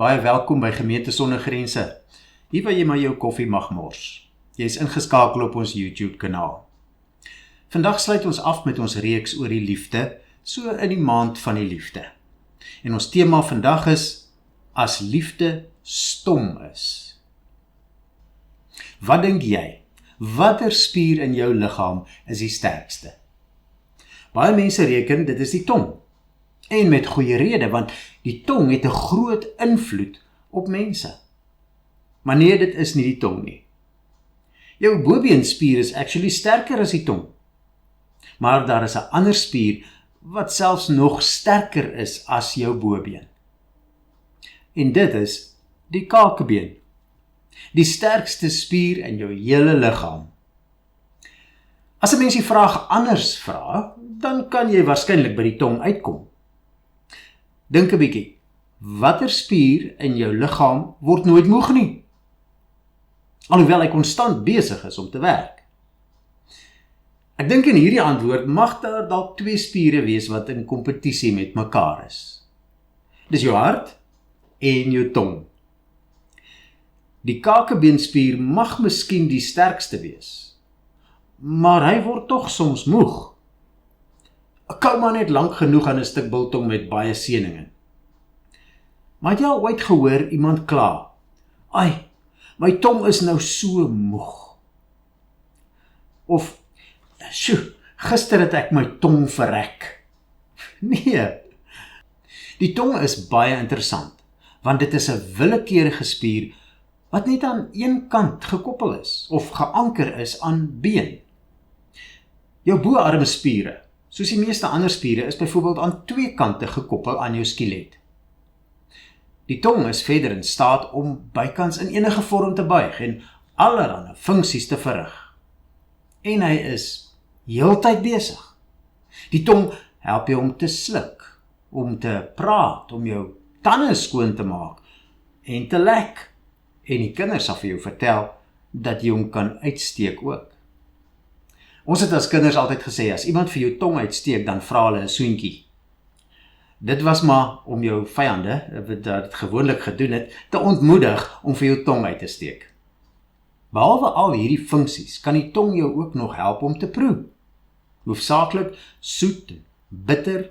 Baie welkom by Gemeente Sonder Grense. Hier waar jy maar jou koffie mag mors. Jy is ingeskakel op ons YouTube kanaal. Vandag sluit ons af met ons reeks oor die liefde, so in die maand van die liefde. En ons tema vandag is, as liefde stom is. Wat dink jy? Watter spier in jou liggaam is die sterkste? Baie mense reken dit is die tong. En met goeie rede, want die tong het 'n groot invloed op mense. Maar nee, dit is nie die tong nie. Jou bobeenspier is actually sterker as die tong. Maar daar is 'n ander spier wat selfs nog sterker is as jou bobeen. En dit is die kakebeen. Die sterkste spier in jou hele liggaam. As 'n mens die vraag anders vra, dan kan jy waarskynlik by die tong uitkom. Dink 'n bietjie, watter spier in jou liggaam word nooit moeg nie? Alhoewel hy konstant besig is om te werk. Ek dink in hierdie antwoord mag daar dalk twee spiere wees wat in kompetisie met mekaar is. Dis jou hart en jou tong. Die kakebeenspier mag miskien die sterkste wees, maar hy word tog soms moeg. Ek kou maar net lank genoeg aan 'n stuk biltong met baie seëninge. Maar het jy al ooit gehoor iemand kla? Ai, my tong is nou so moeg. Of, sjoe, gister het ek my tong verrek. Nee, die tong is baie interessant, want dit is 'n willekeurige spier wat net aan een kant gekoppel is, of geanker is aan been. Jou boarmspiere, soos die meeste ander spiere, is byvoorbeeld aan twee kante gekoppel aan jou skelet. Die tong is verder in staat om bykans in enige vorm te buig en allerlei funksies te verrig. En hy is heeltyd besig. Die tong help jou om te sluk, om te praat, om jou tande skoon te maak en te lek. En die kinders sal vir jou vertel dat jy hom kan uitsteek ook. Ons het as kinders altyd gesê, as iemand vir jou tong uitsteek, dan vra hulle 'n soentjie. Dit was maar om jou vyande, wat dit gewoonlik gedoen het, te ontmoedig om vir jou tong uit te steek. Behalwe al hierdie funksies, kan die tong jou ook nog help om te proe. Hoofsaaklik soet, bitter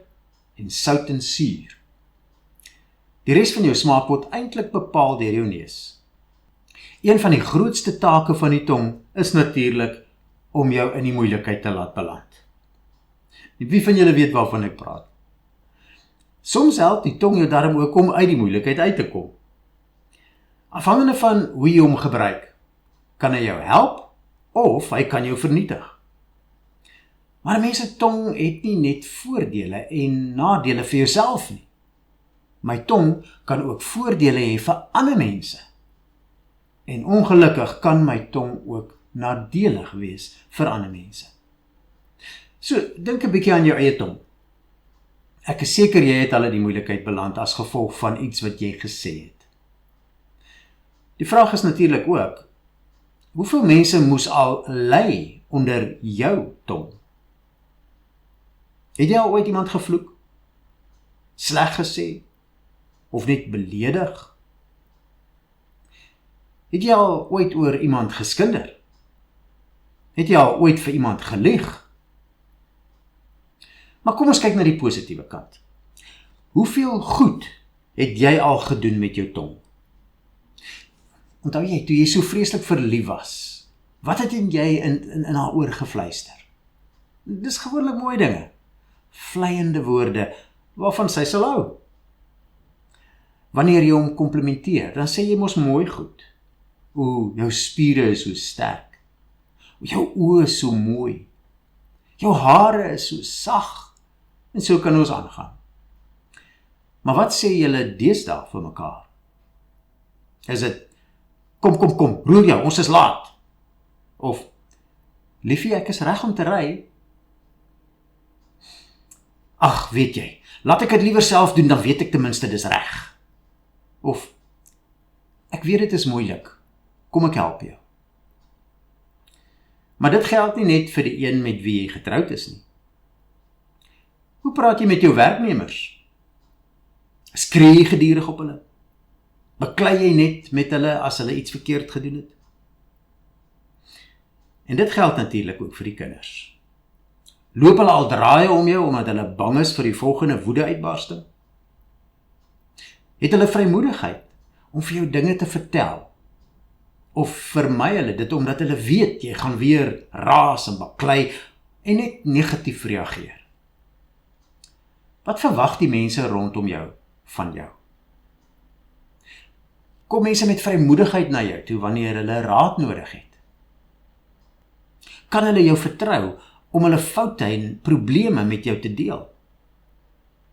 en sout en suur. Die res van jou smaak word eintlik bepaal deur jou neus. Een van die grootste take van die tong is natuurlik om jou in die moeilikheid te laat beland. Wie van julle weet waarvan ek praat? Soms help die tong jou darm ook om uit die moeilikheid uit te kom. Afhangende van hoe jy hom gebruik, kan hy jou help of hy kan jou vernietig. Maar 'n mens se tong het nie net voordele en nadele vir jouself nie. My tong kan ook voordele hê vir ander mense. En ongelukkig kan my tong ook nadelig wees vir ander mense. So, dink 'n bietjie aan jou eie tong. Ek is seker jy het al in die moeilikheid beland as gevolg van iets wat jy gesê het. Die vraag is natuurlik ook, hoeveel mense moes al ly onder jou tong? Het jy al ooit iemand gevloek? Sleg gesê? Of net beledig? Het jy al ooit oor iemand geskinder? Het jy al ooit vir iemand gelieg? Maar kom ons kyk na die positiewe kant. Hoeveel goed het jy al gedoen met jou tong? Onthou jy, toe jy so vreeslik verlief was, wat het jy in haar oor gefluister? Dis gewoonlik mooi dinge, vleiende woorde, waarvan sy sal hou. Wanneer jy hom komplimenteer, dan sê jy mos mooi goed. Jou spiere is so sterk. Jou oë is so mooi. Jou hare is so sag. En so kan ons aangaan. Maar wat sê julle deesdae vir mekaar? Is dit, kom, roer jou, ons is laat. Of, liefie, ek is reg om te ry. Ag, weet jy, laat ek dit liewer self doen, dan weet ek ten minste dis reg. Of, ek weet dit is moeilik, kom ek help jou. Maar dit geld nie net vir die een met wie jy getroud is nie. Hoe praat jy met jou werknemers? Skree jy gedurig op hulle? Beklei jy net met hulle as hulle iets verkeerd gedoen het? En dit geld natuurlik ook vir die kinders. Loop hulle al draaie om jou omdat hulle bang is vir die volgende woede-uitbarsting? Het hulle vrymoedigheid om vir jou dinge te vertel? Of vermy hulle dit omdat hulle weet jy gaan weer raas en baklei en net negatief reageer? Wat verwag die mense rondom jou van jou? Kom mense met vrymoedigheid na jou toe wanneer hulle raad nodig het? Kan hulle jou vertrou om hulle foute en probleme met jou te deel?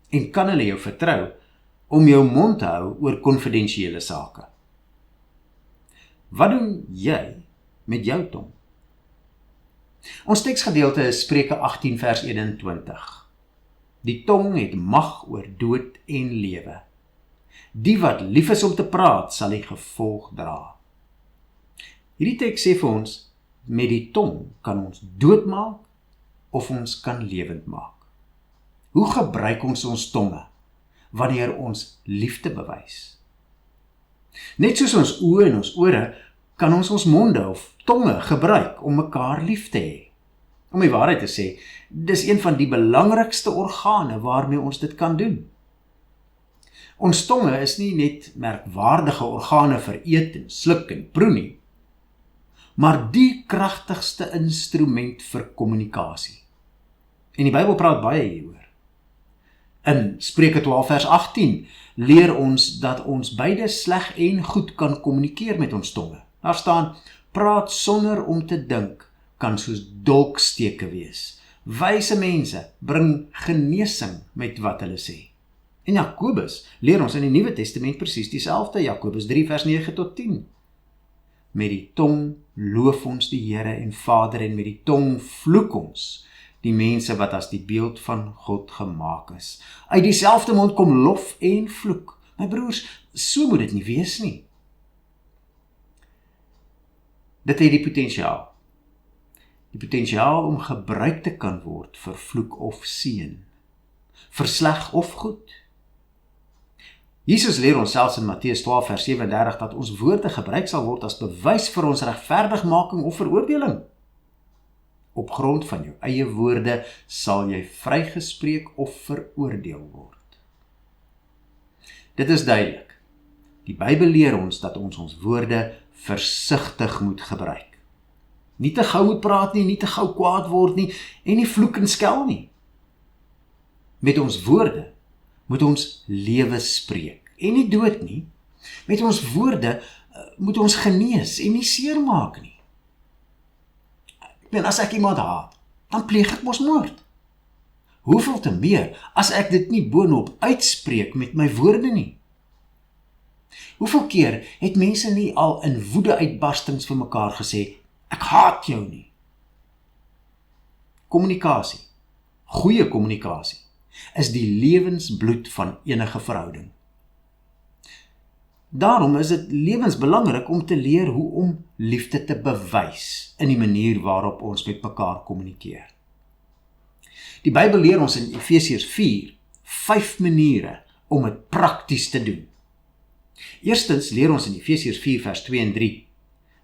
En kan hulle jou vertrou om jou mond te hou oor konfidensiële sake? Wat doen jy met jou tong? Ons teksgedeelte is Spreuke 18 vers 21. Die tong het mag oor dood en lewe. Die wat lief is om te praat, sal die gevolg dra. Hierdie teks sê vir ons, met die tong kan ons doodmaak of ons kan lewend maak. Hoe gebruik ons tonge wanneer ons liefde bewys? Net soos ons oë en ons ore, kan ons monde of tonge gebruik om mekaar lief te hê. Om die waarheid te sê, dis een van die belangrikste organe waarmee ons dit kan doen. Ons tonge is nie net merkwaardige organe vir eet en sluk en proe nie, maar die kragtigste instrument vir kommunikasie. En die Bybel praat baie hieroor. In Spreuke 12 vers 18 leer ons dat ons beide sleg en goed kan kommunikeer met ons tonge. Daar staan, praat sonder om te dink, kan soos dolksteke wees. Wyse mense bring genesing met wat hulle sê. En Jakobus leer ons in die Nuwe Testament presies dieselfde, Jakobus 3 vers 9 tot 10. Met die tong loof ons die Here en Vader en met die tong vloek ons die mense wat as die beeld van God gemaak is. Uit dieselfde mond kom lof en vloek. My broers, so moet dit nie wees nie. Dit het die potensiaal. Die potensiaal om gebruik te kan word vir vloek of seën, vir sleg of goed. Jesus leer ons selfs in Matteus 12 vers 37 dat ons woorde gebruik sal word as bewys vir ons regverdigmaking of veroordeling. Op grond van jou eie woorde sal jy vrygespreek of veroordeel word. Dit is duidelik. Die Bybel leer ons dat ons woorde versigtig moet gebruik. Nie te gou moet praat nie, nie te gou kwaad word nie, en nie vloek en skel nie. Met ons woorde moet ons lewe spreek, en nie dood nie. Met ons woorde moet ons genees en nie seermaak nie. As ek iemand haat, dan pleeg ek mos moord. Hoeveel te meer as ek dit nie boonop uitspreek met my woorde nie. Hoeveel keer het mense nie al in woede-uitbarstings vir mekaar gesê, ek haat jou nie. Kommunikasie, goeie kommunikasie, is die lewensbloed van enige verhouding. Daarom is dit lewensbelangrik om te leer hoe om liefde te bewys in die manier waarop ons met mekaar kommunikeer. Die Bybel leer ons in Efesiërs 4, 5 maniere om dit prakties te doen. Eerstens leer ons in Efesiërs 4 vers 2 en 3,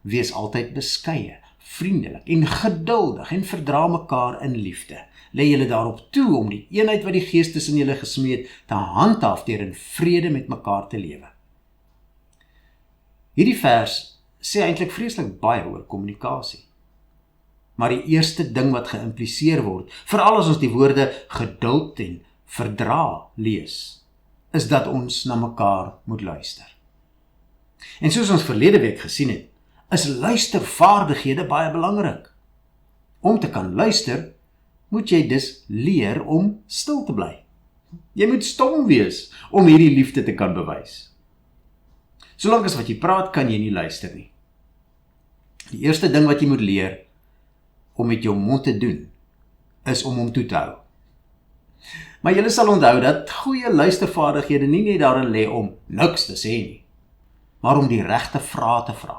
wees altyd beskeie, vriendelik en geduldig en verdra mekaar in liefde. Lê julle daarop toe om die eenheid wat die Gees tussen julle gesmee het te handhaaf deur in vrede met mekaar te lewe. Hierdie vers sê eintlik vreeslik baie oor kommunikasie. Maar die eerste ding wat geïmpliseer word, veral as ons die woorde geduld en verdra lees, is dat ons na mekaar moet luister. En soos ons verlede week gesien het, is luistervaardighede baie belangrik. Om te kan luister, moet jy dus leer om stil te bly. Jy moet stom wees om hierdie liefde te kan bewys. Solank as wat jy praat, kan jy nie luister nie. Die eerste ding wat jy moet leer om met jou mond te doen, is om hom toe te hou. Maar julle sal onthou dat goeie luistervaardighede nie net daarin lê om niks te sê nie, maar om die regte vrae te vra,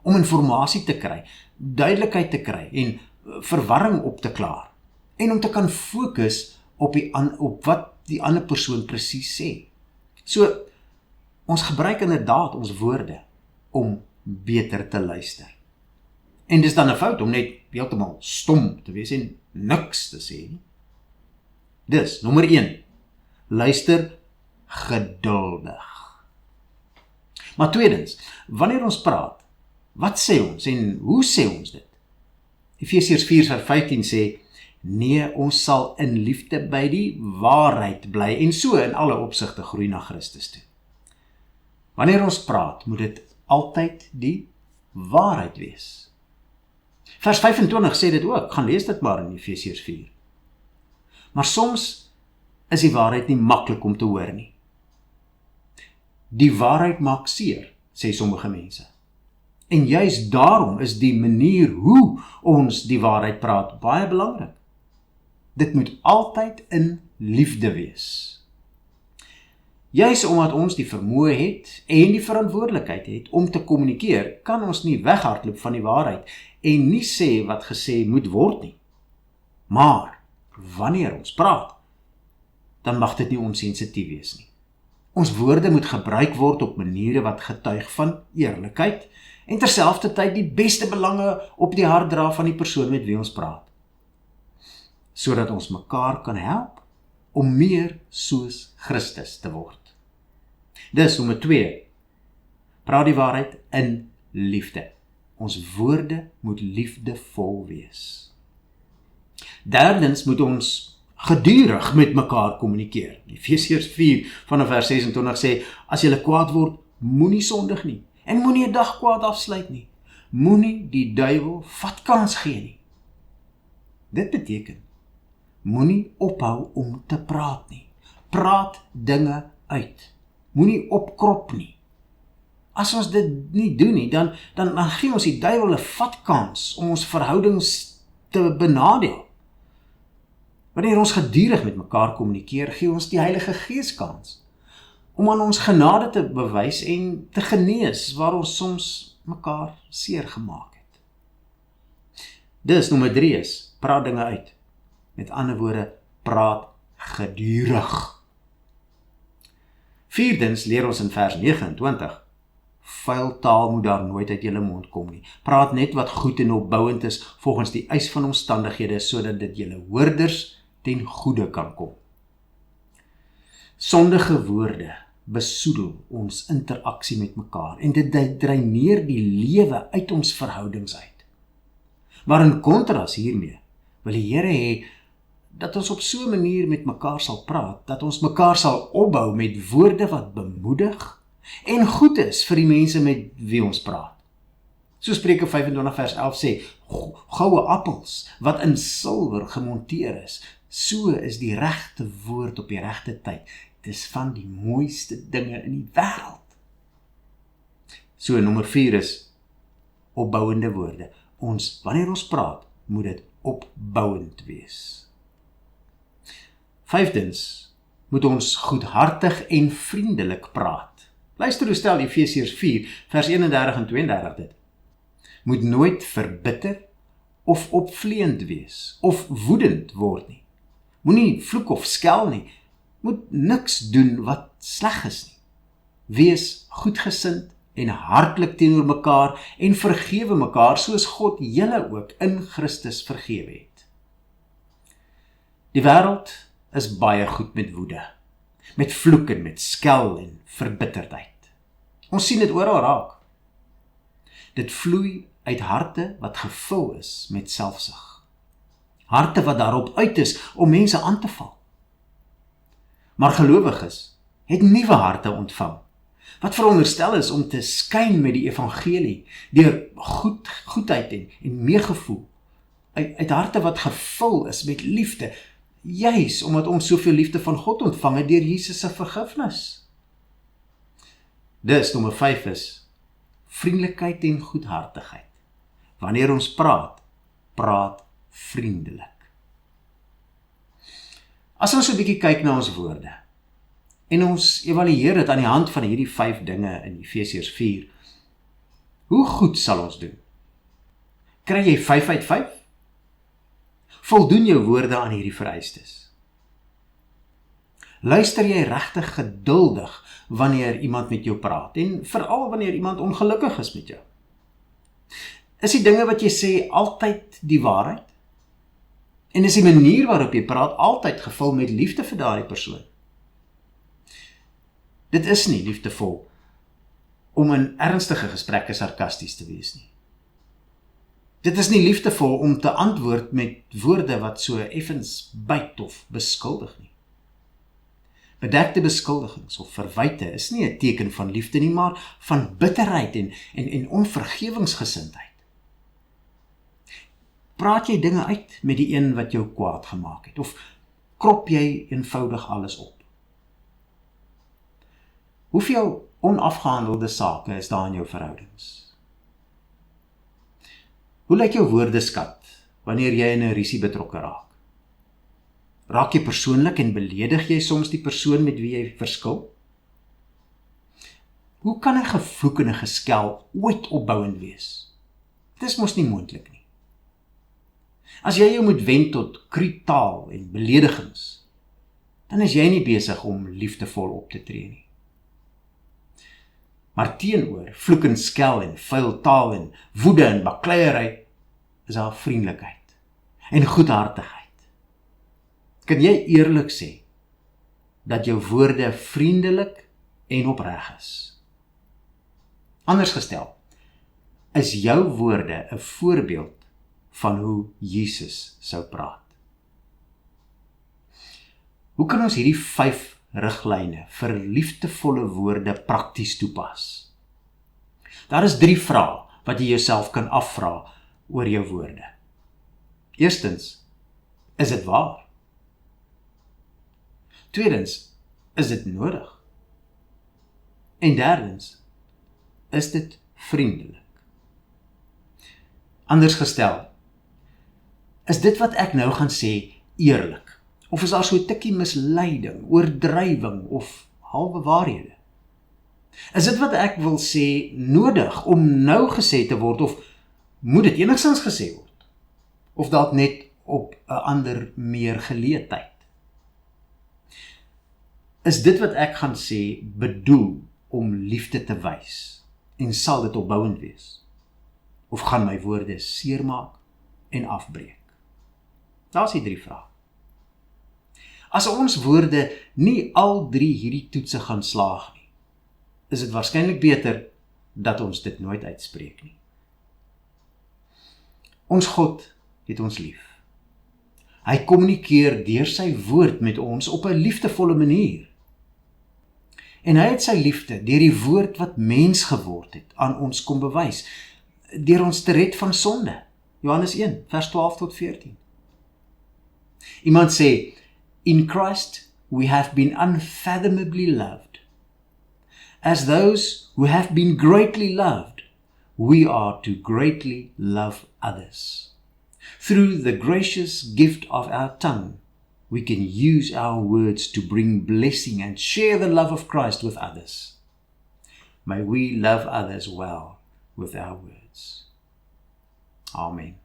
om inligting te kry, duidelikheid te kry en verwarring op te klaar, en om te kan fokus op wat die ander persoon presies sê. So, Ons gebruik inderdaad ons woorde om beter te luister. En dis dan 'n fout om net heeltemal stom te wees en niks te sê nie. Dus, nommer 1, luister geduldig. Maar tweedens, wanneer ons praat, wat sê ons en hoe sê ons dit? Efesiërs 4:15 sê, nee, ons sal in liefde by die waarheid bly en so in alle opsigte groei na Christus toe. Wanneer ons praat, moet dit altyd die waarheid wees. Vers 25 sê dit ook, gaan lees dit maar in Efesiërs 4. Maar soms is die waarheid nie maklik om te hoor nie. Die waarheid maak seer, sê sommige mense. En juist daarom is die manier hoe ons die waarheid praat baie belangrik. Dit moet altyd in liefde wees. Juist omdat ons die vermoë het en die verantwoordelikheid het om te kommunikeer, kan ons nie weghardloop van die waarheid en nie sê wat gesê moet word nie. Maar wanneer ons praat, dan mag dit nie onsensitief wees nie. Ons woorde moet gebruik word op maniere wat getuig van eerlikheid en terselfdertyd die beste belange op die hart dra van die persoon met wie ons praat, sodat ons mekaar kan help om meer soos Christus te word. Dis nommer 2, praat die waarheid in liefde. Ons woorde moet liefdevol wees. Derdens moet ons gedurig met mekaar kommunikeer. Efesiërs 4 vanaf vers 26 sê, as julle kwaad word, moenie sondig nie, en moenie 'n dag kwaad afsluit nie. Moenie die duiwel vat kans gee nie. Dit beteken, moenie ophou om te praat nie. Praat dinge uit. Moenie opkrop nie. As ons dit nie doen nie, dan gee ons die duiwel 'n vatkans om ons verhoudings te benadeel. Wanneer ons gedurig met mekaar kommunikeer, gee ons die Heilige Gees kans om aan ons genade te bewys en te genees waar ons soms mekaar seer gemaak het. Dus nommer 3 is, praat dinge uit. Met ander woorde, praat gedurig. Vierdens leer ons in vers 29, vuil taal moet daar nooit uit julle mond kom nie. Praat net wat goed en opbouend is volgens die eis van omstandighede, sodat dit julle hoorders ten goede kan kom. Sondige woorde besoedel ons interaksie met mekaar en dit dreineer die lewe uit ons verhoudings uit. Maar in kontras hiermee wil die Here hê dat ons op so 'n manier met mekaar sal praat, dat ons mekaar sal opbou met woorde wat bemoedig en goed is vir die mense met wie ons praat. So Spreuke 25 vers 11 sê, goue appels wat in silwer gemonteer is, so is die regte woord op die regte tyd. Dit is van die mooiste dinge in die wêreld. So nommer 4 is opbouende woorde. Wanneer ons praat, moet dit opbouend wees. Vyftens, moet ons goedhartig en vriendelik praat. Luister hoe stel Efesiërs 4 vers 31 en 32 dit. Moet nooit verbitter of opvleend wees of woedend word nie. Moenie vloek of skel nie. Moet niks doen wat sleg is nie. Wees goedgesind en hartlik teenoor mekaar en vergewe mekaar soos God julle ook in Christus vergewe het. Die wêreld is baie goed met woede, met vloek en met skel en verbitterdheid. Ons sien dit oral raak. Dit vloei uit harte wat gevul is met selfsug. Harte wat daarop uit is om mense aan te val. Maar gelowiges het nuwe harte ontvang, wat veronderstel is om te skyn met die evangelie, deur goedheid en meegevoel, uit harte wat gevul is met liefde, juis omdat ons soveel liefde van God ontvang het deur Jesus se vergifnis. Dus nommer 5 is vriendelikheid en goedhartigheid. Wanneer ons praat vriendelik. As ons so 'n bietjie kyk na ons woorde en ons evalueer dit aan die hand van hierdie 5 dinge in Efesiërs 4, hoe goed sal ons doen? Kry jy 5 uit 5? Voldoen jou woorde aan hierdie vereistes? Luister jy regtig geduldig wanneer iemand met jou praat en veral wanneer iemand ongelukkig is met jou? Is die dinge wat jy sê altyd die waarheid? En is die manier waarop jy praat altyd gevul met liefde vir daardie persoon? Dit is nie liefdevol om in ernstige gesprekke sarkasties te wees nie. Dit is nie liefdevol om te antwoord met woorde wat so effens byt of beskuldig nie. Bedekte beskuldigings of verwyte is nie 'n teken van liefde nie, maar van bitterheid en onvergewingsgesindheid. Praat jy dinge uit met die een wat jou kwaad gemaak het, of krop jy eenvoudig alles op? Hoeveel onafgehandelde sake is daar in jou verhoudings? Hoe lyk jou woordeskat wanneer jy in 'n rusie betrokke raak? Raak jy persoonlik en beledig jy soms die persoon met wie jy verskil? Hoe kan 'n gevloek en 'n geskel ooit opbouend wees? Dit is mos nie moontlik nie. As jy jou moet wend tot kruitaal en beledigings, dan is jy nie besig om liefdevol op te tree nie. Maar teenoor vloek en skel en vuil taal en woede en bakleiery is daar vriendelikheid en goedhartigheid. Kan jy eerlik sê dat jou woorde vriendelik en opreg is? Anders gestel, is jou woorde 'n voorbeeld van hoe Jesus sou praat? Hoe kan ons hierdie 5 riglyne vir liefdevolle woorde prakties toepas? Daar is 3 vrae wat jy jouself kan afvra oor jou woorde. Eerstens, is dit waar? Tweedens, is dit nodig? En derdens, is dit vriendelik? Anders gestel, is dit wat ek nou gaan sê eerlik? Of is daar so 'n tikkie misleiding, oordrywing of halwe waarhede? Is dit wat ek wil sê nodig om nou gesê te word, of moet dit enigstens gesê word? Of dalk net op 'n ander meer geleë tyd? Is dit wat ek gaan sê bedoel om liefde te wys en sal dit opbouend wees? Of gaan my woorde seermaak en afbreek? Daar's die 3 vrae. As ons woorde nie al 3 hierdie toetse gaan slaag nie, is dit waarskynlik beter dat ons dit nooit uitspreek nie. Ons God het ons lief. Hy kommunikeer deur sy woord met ons op 'n liefdevolle manier. En hy het sy liefde deur die woord wat mens geword het aan ons kom bewys, deur ons te red van sonde. Johannes 1, vers 12 tot 14. Iemand sê, in Christ we have been unfathomably loved. As those who have been greatly loved, we are to greatly love others. Through the gracious gift of our tongue, we can use our words to bring blessing and share the love of Christ with others. May we love others well with our words. Amen.